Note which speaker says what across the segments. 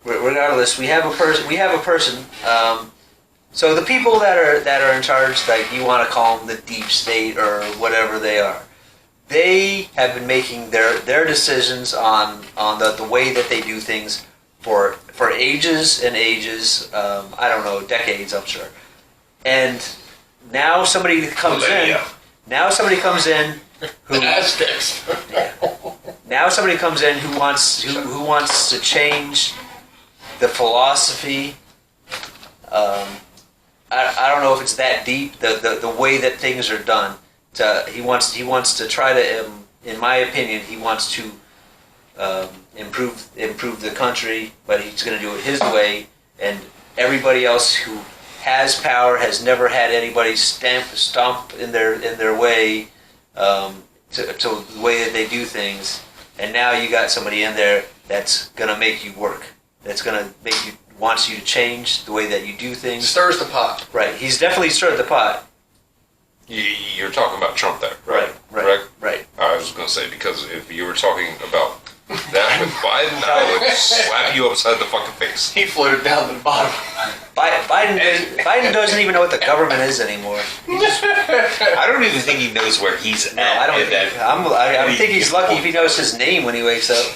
Speaker 1: regardless, we have a person. We have a person. So the people that are in charge, like you want to call them the deep state or whatever they are, they have been making their decisions on the way that they do things for ages and ages. I don't know, decades, I'm sure. And now somebody comes in. Now somebody comes in who
Speaker 2: Aztecs.
Speaker 1: now somebody comes in who wants to change the philosophy. I don't know if it's that deep. The way that things are done. He wants to try to. In my opinion, he wants to improve the country, but he's going to do it his way. And everybody else who has power has never had anybody stomp in their way to the way that they do things. And now you got somebody in there that's going to make you work. That's going to make you wants you to change the way that you do things.
Speaker 2: Stirs the pot.
Speaker 1: Right. He's definitely stirred the pot.
Speaker 3: You're talking about Trump there, right?
Speaker 1: Right.
Speaker 3: I was going to say, because if you were talking about that with Biden, I would slap you upside the fucking face.
Speaker 2: He floated down to the bottom.
Speaker 1: Biden doesn't even know what the government is anymore.
Speaker 3: I don't even think he knows where he's at.
Speaker 1: I don't think he's lucky if he knows his name when he wakes up.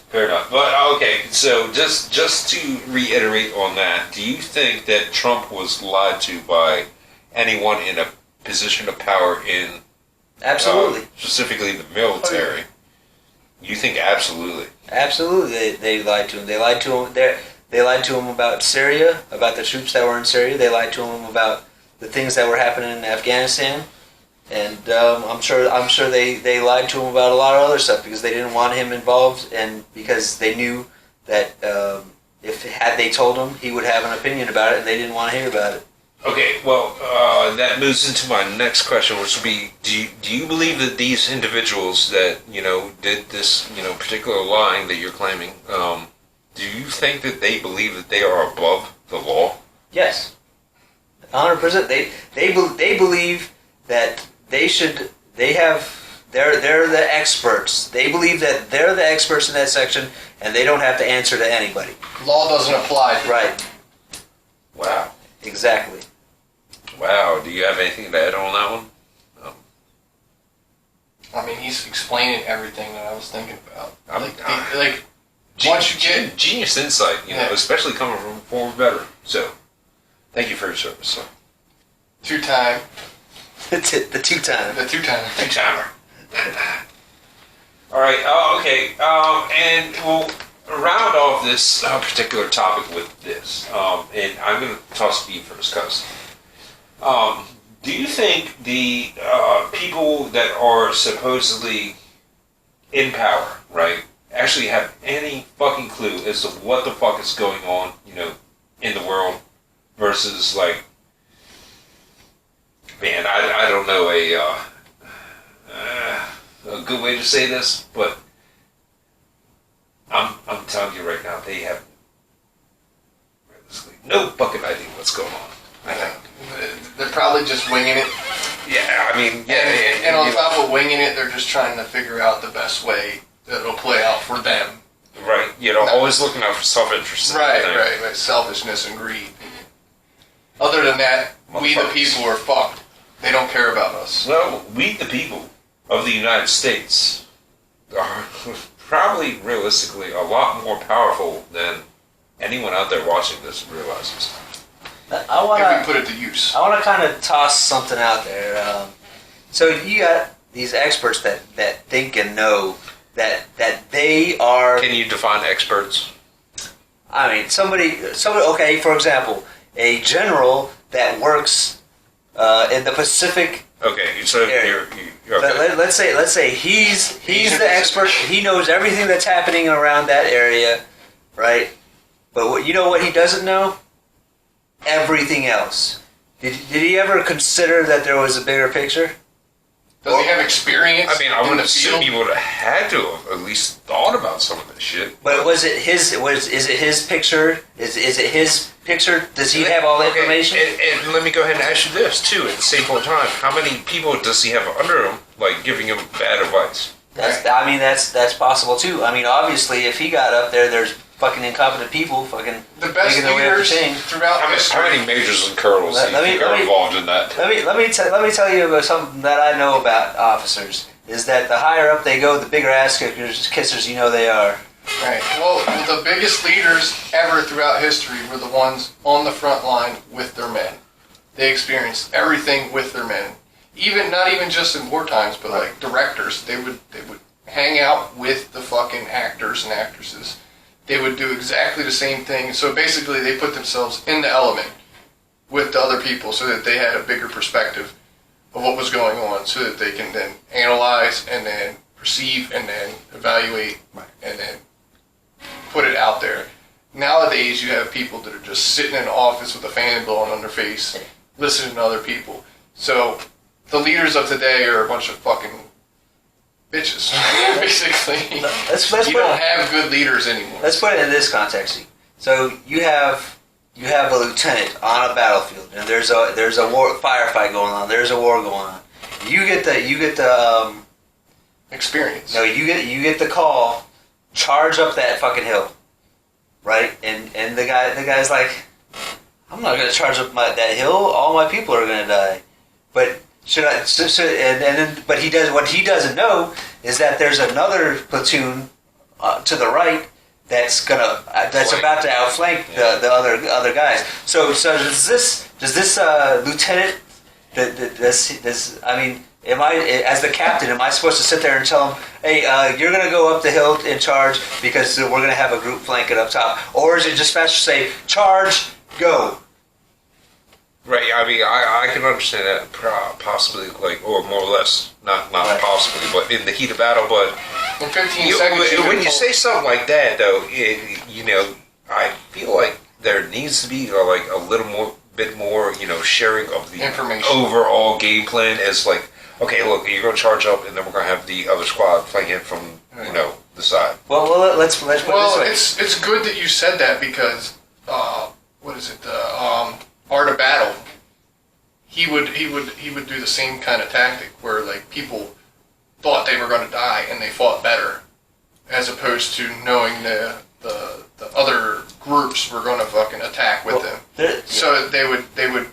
Speaker 3: Fair enough. But okay, so just to reiterate on that, do you think that Trump was lied to by anyone in a position of power in
Speaker 1: Absolutely.
Speaker 3: Specifically the military? You think absolutely?
Speaker 1: Absolutely, they lied to him. They lied to him. They lied to him about Syria, about the troops that were in Syria. They lied to him about the things that were happening in Afghanistan. And I'm sure they lied to him about a lot of other stuff because they didn't want him involved, and because they knew that had they told him, he would have an opinion about it, and they didn't want to hear about it.
Speaker 3: Okay, well, that moves into my next question, which would be: Do you believe that these individuals that did this particular lying that you're claiming? Do you think that they believe that they are above the law?
Speaker 1: Yes, 100%. They believe that they're the experts. They believe that they're the experts in that section, and they don't have to answer to anybody.
Speaker 2: Law doesn't apply.
Speaker 1: Right.
Speaker 3: Wow.
Speaker 1: Exactly.
Speaker 3: Wow. Do you have anything to add on that one?
Speaker 2: I mean, he's explaining everything that I was thinking about.
Speaker 3: Genius insight, especially coming from a former veteran. So, thank you for your service, sir.
Speaker 2: Two-time.
Speaker 1: The two-time.
Speaker 2: The two-time.
Speaker 3: Two-timer. All right. Okay. And we'll round off this particular topic with this. And I'm going to toss to you first, cuz. Do you think the people that are supposedly in power, right, actually have any fucking clue as to what the fuck is going on, in the world versus like, man, I don't know a good way to say this, but I'm telling you right now, they have no fucking idea what's going on. I think
Speaker 2: they're probably just winging it.
Speaker 3: Yeah, I mean,
Speaker 2: and on top of winging it, they're just trying to figure out the best way that it'll play out for them.
Speaker 3: Right, always looking out for self-interest.
Speaker 2: Right. Selfishness and greed. Other than that, we the people are fucked. They don't care about us.
Speaker 3: Well, we the people of the United States are probably realistically a lot more powerful than anyone out there watching this realizes.
Speaker 2: If we put it to use.
Speaker 1: I want to kind of toss something out there. So you got these experts that think and know that they are...
Speaker 3: Can you define experts?
Speaker 1: I mean, somebody. Okay, for example, a general that works in the Pacific.
Speaker 3: Okay, so
Speaker 1: area.
Speaker 3: you're okay.
Speaker 1: Let's say he's the expert. He knows everything that's happening around that area, right? But what he doesn't know? Everything else. Did he ever consider that there was a bigger picture?
Speaker 2: Does he have experience?
Speaker 3: I mean, I would assume he would have had to have at least thought about some of this shit.
Speaker 1: But is it his picture? Is it his picture? Does he have all the information?
Speaker 3: And let me go ahead and ask you this too. At the same point in time, how many people does he have under him, like giving him bad advice?
Speaker 1: That's possible too. I mean, obviously, if he got up there, there's fucking incompetent people fucking
Speaker 2: The best
Speaker 1: making their way up the
Speaker 2: leaders
Speaker 1: chain.
Speaker 2: throughout
Speaker 3: How
Speaker 2: history.
Speaker 3: many majors and colonels do you
Speaker 1: Let me-
Speaker 3: think
Speaker 1: let
Speaker 3: are
Speaker 1: me-
Speaker 3: involved in that?
Speaker 1: Let me tell you about something that I know about officers. Is that the higher up they go, the bigger ass kissers you know they are.
Speaker 2: Right. Well, the biggest leaders ever throughout history were the ones on the front line with their men. They experienced everything with their men. Not even just in war times, but like directors, they would hang out with the fucking actors and actresses. They would do exactly the same thing. So basically, they put themselves in the element with the other people so that they had a bigger perspective of what was going on, so that they can then analyze and then perceive and then evaluate and then put it out there. Nowadays, you have people that are just sitting in an office with a fan blowing on their face, listening to other people. So the leaders of today are a bunch of fucking bitches, basically.
Speaker 1: Let's
Speaker 2: You
Speaker 1: put
Speaker 2: don't have good leaders anymore.
Speaker 1: let's put it in this context. So you have a lieutenant on a battlefield, and there's a war firefight going on. There's a war going on. You get the
Speaker 2: Experience.
Speaker 1: no, you get the call, charge up that fucking hill, right? And the guy's like, I'm not gonna charge up that hill. All my people are gonna die. But should I? But he does. What he doesn't know is that there's another platoon to the right that's about to outflank the other guys. So does this lieutenant? I mean, am I, as the captain, am I supposed to sit there and tell him, hey, you're going to go up the hill in charge because we're going to have a group flanking up top? Or is it just faster to say, charge, go?
Speaker 3: Right. I mean, I can understand that possibly, like, or more or less, not
Speaker 1: Right.
Speaker 3: possibly, but in the heat of battle. But
Speaker 2: In 15 seconds,
Speaker 3: when you say something like that, though, I feel like there needs to be like a bit more, sharing of the
Speaker 2: Information.
Speaker 3: overall game plan. As like, okay, look, you're going to charge up, and then we're going to have the other squad playing it from the side.
Speaker 1: Well, let's put it
Speaker 2: Well,
Speaker 1: this way.
Speaker 2: it's good that you said that because what is it? Art of Battle. He would do the same kind of tactic where like people thought they were going to die and they fought better, as opposed to knowing the other groups were going to fucking attack with them. So they would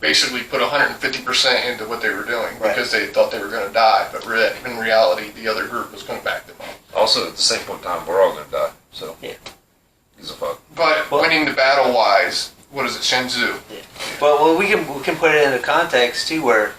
Speaker 2: basically put 150% into what they were doing because they thought they were going to die, but in reality, the other group was going to back them up.
Speaker 3: Also, at the same point in time, we're all going to die. So,
Speaker 1: Yeah.
Speaker 3: gives a fuck.
Speaker 2: But winning the battle wise, what is it, Shenzhou?
Speaker 1: Well, we can put it into context too. Where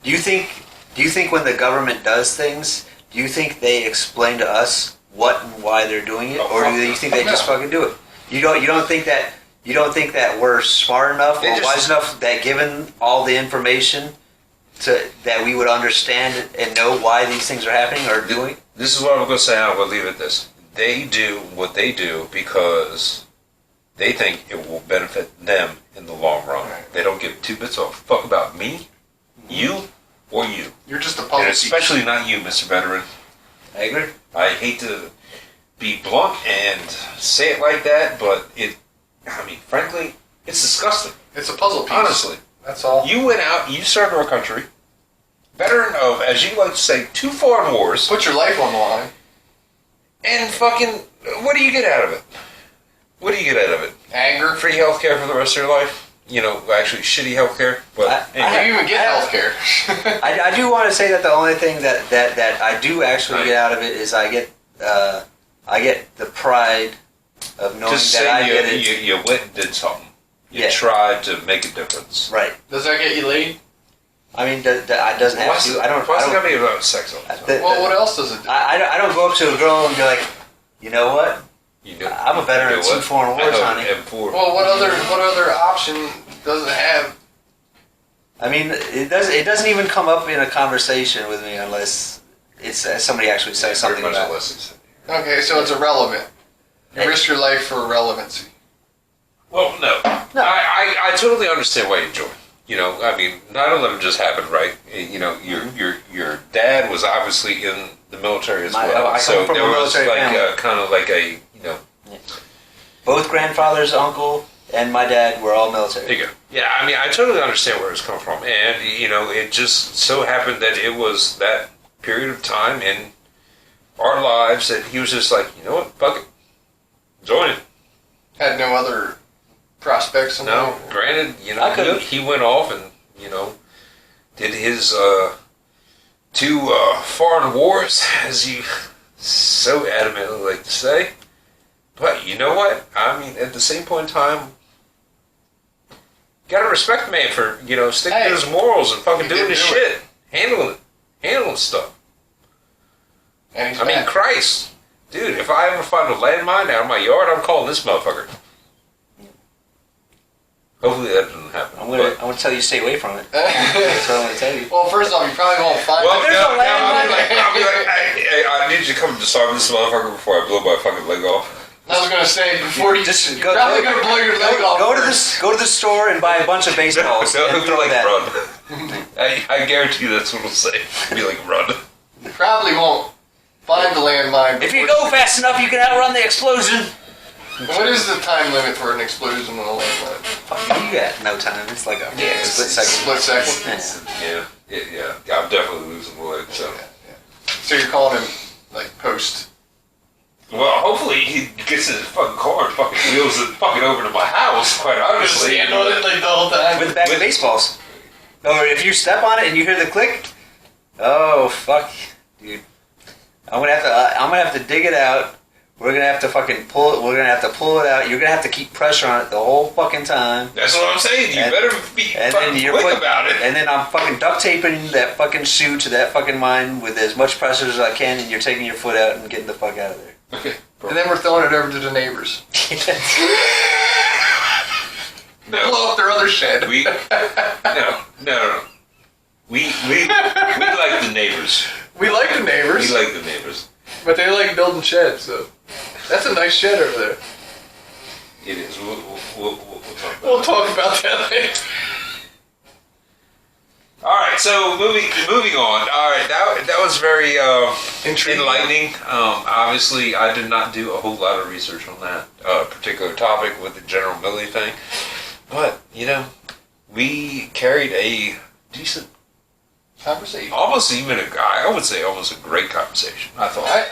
Speaker 1: do you think when the government does things, do you think they explain to us what and why they're doing it, or do you think they just fucking do it? You don't think that we're smart enough or wise enough that given all the information that we would understand and know why these things are happening or doing?
Speaker 3: This is what I'm going to say, and I'm going to leave it at this. They do what they do because they think it will benefit them in the long run.
Speaker 2: Right.
Speaker 3: They don't give two bits of a fuck about me, you, or you.
Speaker 2: You're just a puzzle
Speaker 3: And
Speaker 2: piece.
Speaker 3: especially not you, Mr. Veteran.
Speaker 1: I agree.
Speaker 3: I hate to be blunt and say it like that, but frankly, it's disgusting.
Speaker 2: It's a puzzle piece.
Speaker 3: Honestly.
Speaker 2: That's all.
Speaker 3: You went out, you served our country, veteran of, as you like to say, 2 foreign wars,
Speaker 2: Put your life on the line.
Speaker 3: and fucking, what do you get out of it? What do you get out of it?
Speaker 2: Anger.
Speaker 3: Free health care for the rest of your life? Actually shitty health care? But anyway.
Speaker 2: You even get health care.
Speaker 1: I do want to say that the only thing that I do actually get out of it is I get the pride of knowing
Speaker 3: Just
Speaker 1: that I did
Speaker 3: say
Speaker 1: it.
Speaker 3: you went and did something. You
Speaker 1: Yeah.
Speaker 3: tried to make a difference.
Speaker 1: Right.
Speaker 2: Does that get you laid?
Speaker 1: I mean, it doesn't have to. I don't.
Speaker 3: Why's it got to be about sex all the time?
Speaker 2: Well, what else does it do?
Speaker 1: I don't go up to a girl and be like, you know what?
Speaker 3: You know,
Speaker 1: I'm a veteran of 2 foreign wars, honey.
Speaker 2: Well, what other option does it have?
Speaker 1: I mean, it doesn't even come up in a conversation with me unless it's somebody actually says something about it.
Speaker 2: Okay, so it's irrelevant. You
Speaker 1: Hey.
Speaker 2: risk your life for irrelevancy.
Speaker 3: Well, no. I totally understand why you joined. 9/11 just happened, right? Your dad was obviously in the military as well.
Speaker 1: I come
Speaker 3: So
Speaker 1: from
Speaker 3: there
Speaker 1: a
Speaker 3: was
Speaker 1: military
Speaker 3: like
Speaker 1: family.
Speaker 3: kind of like a,
Speaker 1: Both grandfathers, uncle, and my dad were all military.
Speaker 3: there you go. Yeah, I totally understand where it's coming from. And, it just so happened that it was that period of time in our lives that he was just like, you know what, fuck it.
Speaker 2: respect somebody.
Speaker 3: No, granted,
Speaker 1: I could've-
Speaker 3: he went off and did his 2 foreign wars, as you so adamantly like to say. But you know what? I mean, at the same point in time, gotta respect the man for sticking
Speaker 2: Hey,
Speaker 3: to his morals and fucking
Speaker 2: he
Speaker 3: doing
Speaker 2: did
Speaker 3: his
Speaker 2: do
Speaker 3: shit, handling stuff.
Speaker 2: And he's
Speaker 3: I mean,
Speaker 2: back.
Speaker 3: Christ, dude, if I ever find a landmine out of my yard, I'm calling this motherfucker. Hopefully that doesn't happen.
Speaker 1: I'm gonna tell you to stay away from it. That's what I'm gonna tell you.
Speaker 2: Well, first off, you probably won't find
Speaker 3: Well,
Speaker 2: it.
Speaker 1: there's
Speaker 3: no,
Speaker 1: a
Speaker 3: no,
Speaker 1: landmine.
Speaker 3: I'll be like, I need you to come disarm this motherfucker before I blow my fucking leg off.
Speaker 2: I was gonna say before you
Speaker 1: Just
Speaker 2: you're
Speaker 1: go-
Speaker 2: probably gonna blow your leg off.
Speaker 1: Go to
Speaker 2: first.
Speaker 1: go to the store and buy a bunch of baseballs
Speaker 3: No,
Speaker 1: and
Speaker 3: it'll be
Speaker 1: throw
Speaker 3: like
Speaker 1: that.
Speaker 3: run. I guarantee you that's what it'll say. It'll be like run.
Speaker 2: You probably won't find the landmine.
Speaker 1: If you
Speaker 2: before-
Speaker 1: go fast enough, you can outrun the explosion.
Speaker 2: What is the time limit for an explosion on a landmine?
Speaker 1: Fuck, you got no time. It's like a
Speaker 3: it's-
Speaker 1: split
Speaker 3: it's-
Speaker 1: second.
Speaker 2: Split second.
Speaker 3: Yeah. I'm definitely losing the leg. So,
Speaker 2: So you're calling him like post.
Speaker 3: well, hopefully he gets in his fucking car and fucking wheels it fucking over to my house. Quite honestly,
Speaker 2: Stand on it like the whole time.
Speaker 1: With a bag of baseballs. Or if you step on it and you hear the click, oh fuck, dude. I'm gonna have to dig it out. We're gonna have to fucking pull it. We're gonna have to pull it out. You're gonna have to keep pressure on it the whole fucking time.
Speaker 3: That's what I'm saying. You
Speaker 1: And-
Speaker 3: better be
Speaker 1: And
Speaker 3: fucking
Speaker 1: then you're
Speaker 3: quick
Speaker 1: put-
Speaker 3: about it.
Speaker 1: And then I'm fucking duct taping that fucking shoe to that fucking mine with as much pressure as I can, and you're taking your foot out and getting the fuck out of there.
Speaker 3: Okay.
Speaker 2: And then we're throwing it over to the neighbors.
Speaker 3: No.
Speaker 2: Blow up their other shed.
Speaker 3: We no. We like the neighbors.
Speaker 2: We like the neighbors,
Speaker 3: We like the neighbors.
Speaker 2: but they like building sheds. So that's a nice shed over there.
Speaker 3: It is. We'll talk about
Speaker 2: We'll talk about that later.
Speaker 3: All right, so moving on. All right, that was very
Speaker 2: Intriguing.
Speaker 3: enlightening. Obviously, I did not do a whole lot of research on that particular topic with the General Milley thing, but we carried a decent,
Speaker 2: Conversation.
Speaker 3: I would say almost a great conversation. I thought.
Speaker 2: I